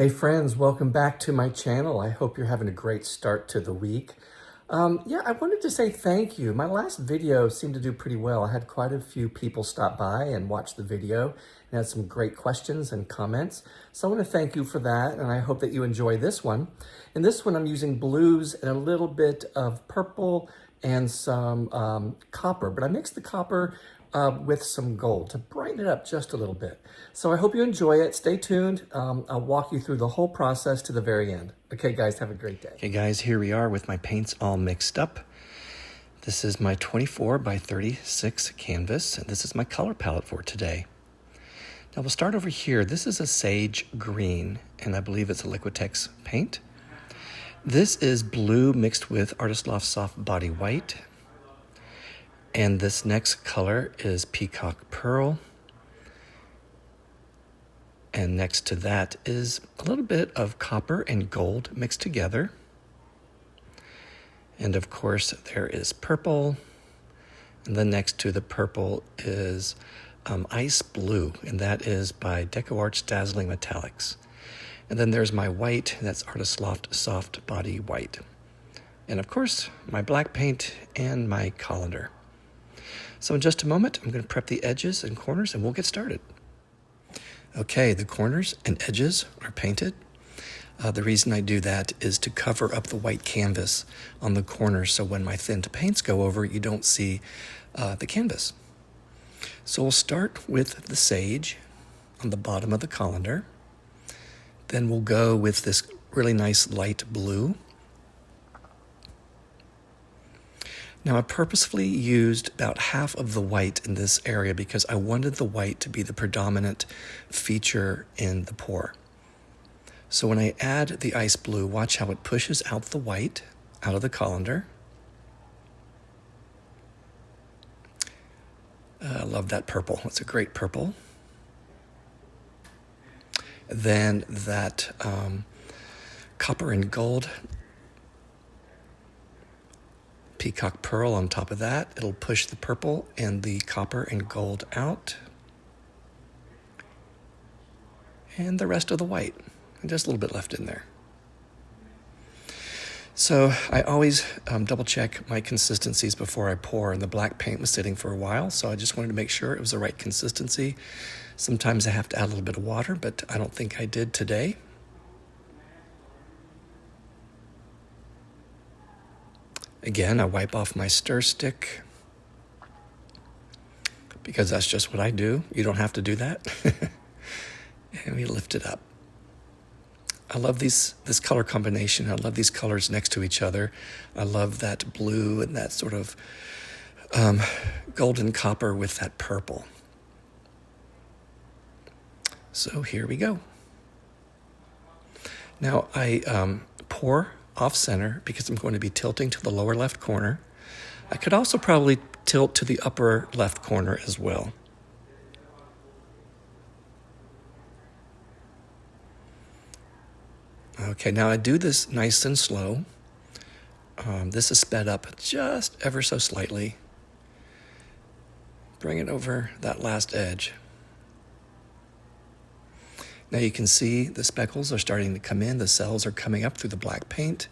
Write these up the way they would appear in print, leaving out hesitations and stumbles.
Hey friends, welcome back to my channel. I hope you're having a great start to the week. I wanted to say thank you. My last video seemed to do pretty well. I had quite a few people stop by and watch the video and had some great questions and comments. So I want to thank you for that, and I hope that you enjoy this one. In this one, I'm using blues and a little bit of purple and some copper, but I mixed the copper with some gold to brighten it up just a little bit. So I hope you enjoy it. Stay tuned. I'll walk you through the whole process to the very end. Okay, guys, have a great day. Okay, guys, here we are with my paints all mixed up. This is my 24 by 36 canvas, and this is my color palette for today. Now we'll start over here. This is a sage green, and I believe it's a Liquitex paint. This is blue mixed with Artist Loft Soft Body White. And this next color is Peacock Pearl. And next to that is a little bit of copper and gold mixed together. And of course, there is purple. And then next to the purple is Ice Blue, and that is by DecoArt's Dazzling Metallics. And then there's my white, that's Artist Loft Soft Body White. And of course, my black paint and my colander. So in just a moment, I'm going to prep the edges and corners and we'll get started. Okay, the corners and edges are painted. The reason I do that is to cover up the white canvas on the corners so when my thin paints go over, you don't see the canvas. So we'll start with the sage on the bottom of the colander. Then we'll go with this really nice light blue. Now I purposefully used about half of the white in this area because I wanted the white to be the predominant feature in the pour. So when I add the ice blue, watch how it pushes out the white out of the colander. I love that purple. It's a great purple. Then that copper and gold Peacock Pearl on top of that. It'll push the purple and the copper and gold out. And the rest of the white. And just a little bit left in there. So I always double check my consistencies before I pour, and the black paint was sitting for a while, so I just wanted to make sure it was the right consistency. Sometimes I have to add a little bit of water, but I don't think I did today. Again, I wipe off my stir stick because that's just what I do. You don't have to do that. And we lift it up. I love this color combination. I love these colors next to each other. I love that blue and that sort of golden copper with that purple. So here we go. Now I pour off center because I'm going to be tilting to the lower left corner. I could also probably tilt to the upper left corner as well. Okay, now I do this nice and slow. This is sped up just ever so slightly. Bring it over that last edge. Now you can see the speckles are starting to come in. The cells are coming up through the black paint.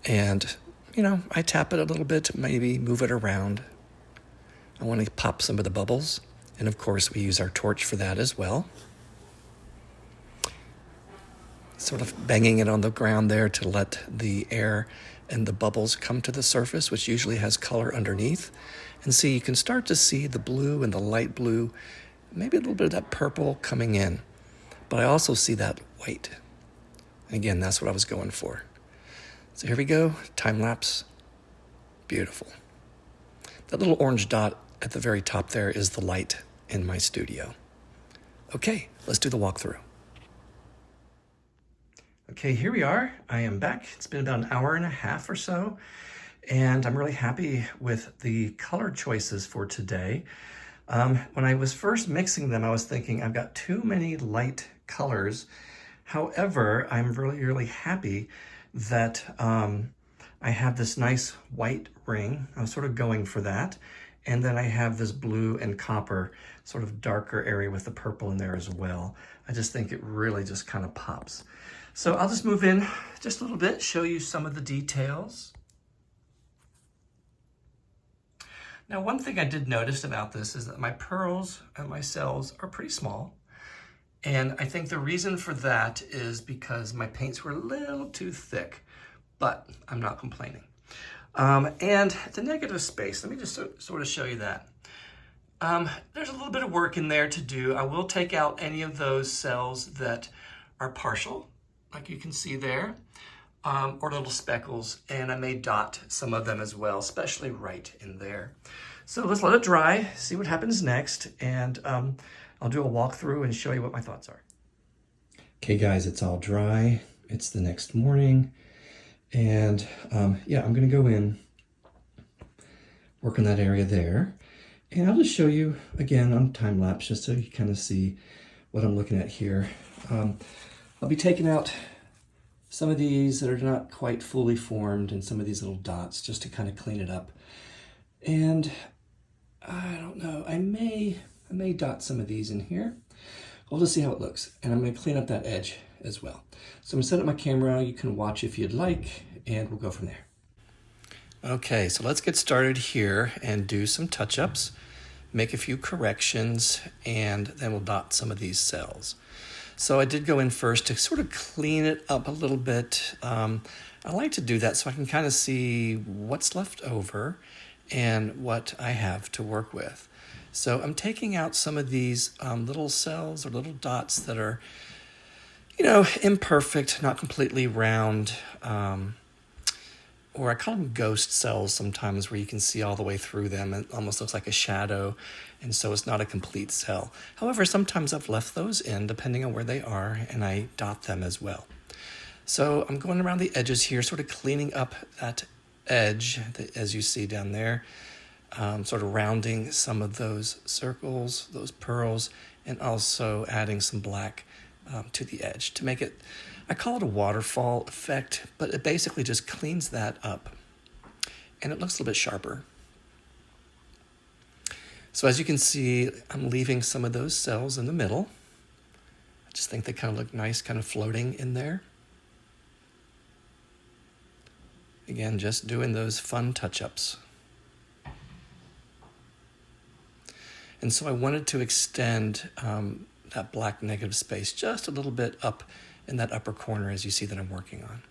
And, I tap it a little bit, maybe move it around. I want to pop some of the bubbles. And of course, we use our torch for that as well. Sort of banging it on the ground there to let the air and the bubbles come to the surface, which usually has color underneath. And see, you can start to see the blue and the light blue, maybe a little bit of that purple coming in. But I also see that white. And again, that's what I was going for. So here we go, time lapse. Beautiful. That little orange dot at the very top there is the light in my studio. Okay, let's do the walkthrough. Okay, here we are. I am back. It's been about an hour and a half or so, and I'm really happy with the color choices for today. When I was first mixing them, I was thinking I've got too many light colors. However, I'm really, really happy that I have this nice white ring. I was sort of going for that. And then I have this blue and copper sort of darker area with the purple in there as well. I just think it really just kind of pops. So I'll just move in just a little bit, show you some of the details. Now, one thing I did notice about this is that my pearls and my cells are pretty small. And I think the reason for that is because my paints were a little too thick, but I'm not complaining. And the negative space, let me just sort of show you that. There's a little bit of work in there to do. I will take out any of those cells that are partial, like you can see there, or little speckles, and I may dot some of them as well, especially right in there. So let's let it dry, see what happens next, and I'll do a walkthrough and show you what my thoughts are. Okay guys, it's all dry. It's the next morning. And yeah, I'm gonna go in, work on that area there. And I'll just show you again on time lapse just so you kind of see what I'm looking at here. I'll be taking out some of these that are not quite fully formed and some of these little dots just to kind of clean it up. And I don't know, I may dot some of these in here. We'll just see how it looks. And I'm gonna clean up that edge as well. So I'm gonna set up my camera, you can watch if you'd like, and we'll go from there. Okay, so let's get started here and do some touch-ups, make a few corrections, and then we'll dot some of these cells. So I did go in first to sort of clean it up a little bit. I like to do that so I can kind of see what's left over and what I have to work with. So I'm taking out some of these little cells or little dots that are, you know, imperfect, not completely round, or I call them ghost cells sometimes, where you can see all the way through them. It almost looks like a shadow, and so it's not a complete cell. However, sometimes I've left those in, depending on where they are, and I dot them as well. So I'm going around the edges here, sort of cleaning up that edge, as you see down there, sort of rounding some of those circles, those pearls, and also adding some black to the edge to make it, I call it a waterfall effect, but it basically just cleans that up and it looks a little bit sharper. So as you can see, I'm leaving some of those cells in the middle. I just think they kind of look nice, kind of floating in there. Again, just doing those fun touch-ups. And so I wanted to extend that black negative space just a little bit up in that upper corner, as you see that I'm working on.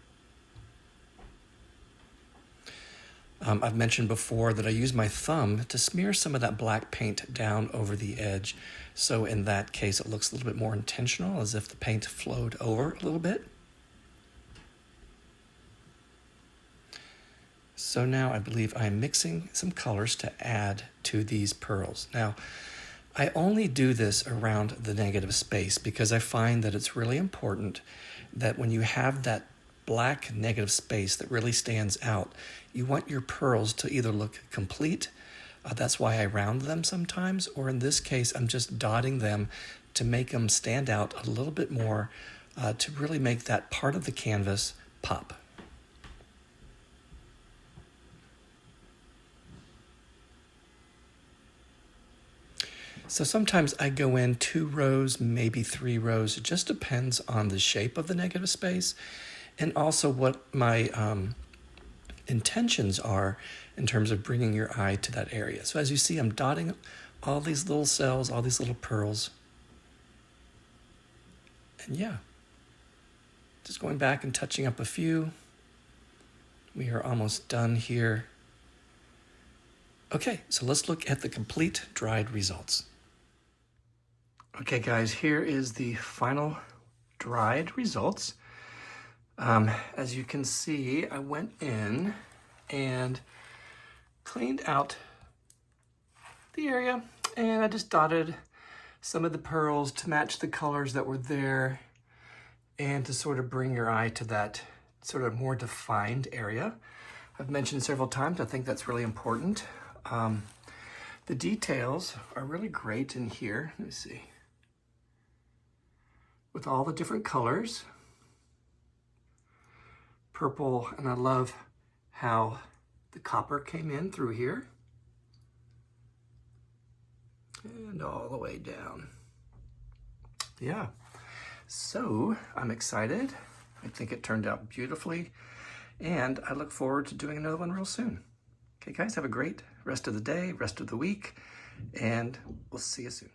I've mentioned before that I use my thumb to smear some of that black paint down over the edge. So in that case, it looks a little bit more intentional, as if the paint flowed over a little bit. So now I believe I'm mixing some colors to add to these pearls. Now, I only do this around the negative space because I find that it's really important that when you have that black negative space that really stands out, you want your pearls to either look complete, that's why I round them sometimes, or in this case, I'm just dotting them to make them stand out a little bit more, to really make that part of the canvas pop. So sometimes I go in 2 rows, maybe 3 rows. It just depends on the shape of the negative space and also what my intentions are in terms of bringing your eye to that area. So as you see, I'm dotting all these little cells, all these little pearls. And yeah, just going back and touching up a few. We are almost done here. Okay, so let's look at the complete dried results. Okay guys, here is the final dried results. As you can see, I went in and cleaned out the area, and I just dotted some of the pearls to match the colors that were there and to sort of bring your eye to that sort of more defined area. I've mentioned several times, I think that's really important. The details are really great in here. Let me see. With all the different colors. Purple, and I love how the copper came in through here. And all the way down. Yeah, so I'm excited. I think it turned out beautifully, and I look forward to doing another one real soon. Okay, guys, have a great rest of the day, rest of the week, and we'll see you soon.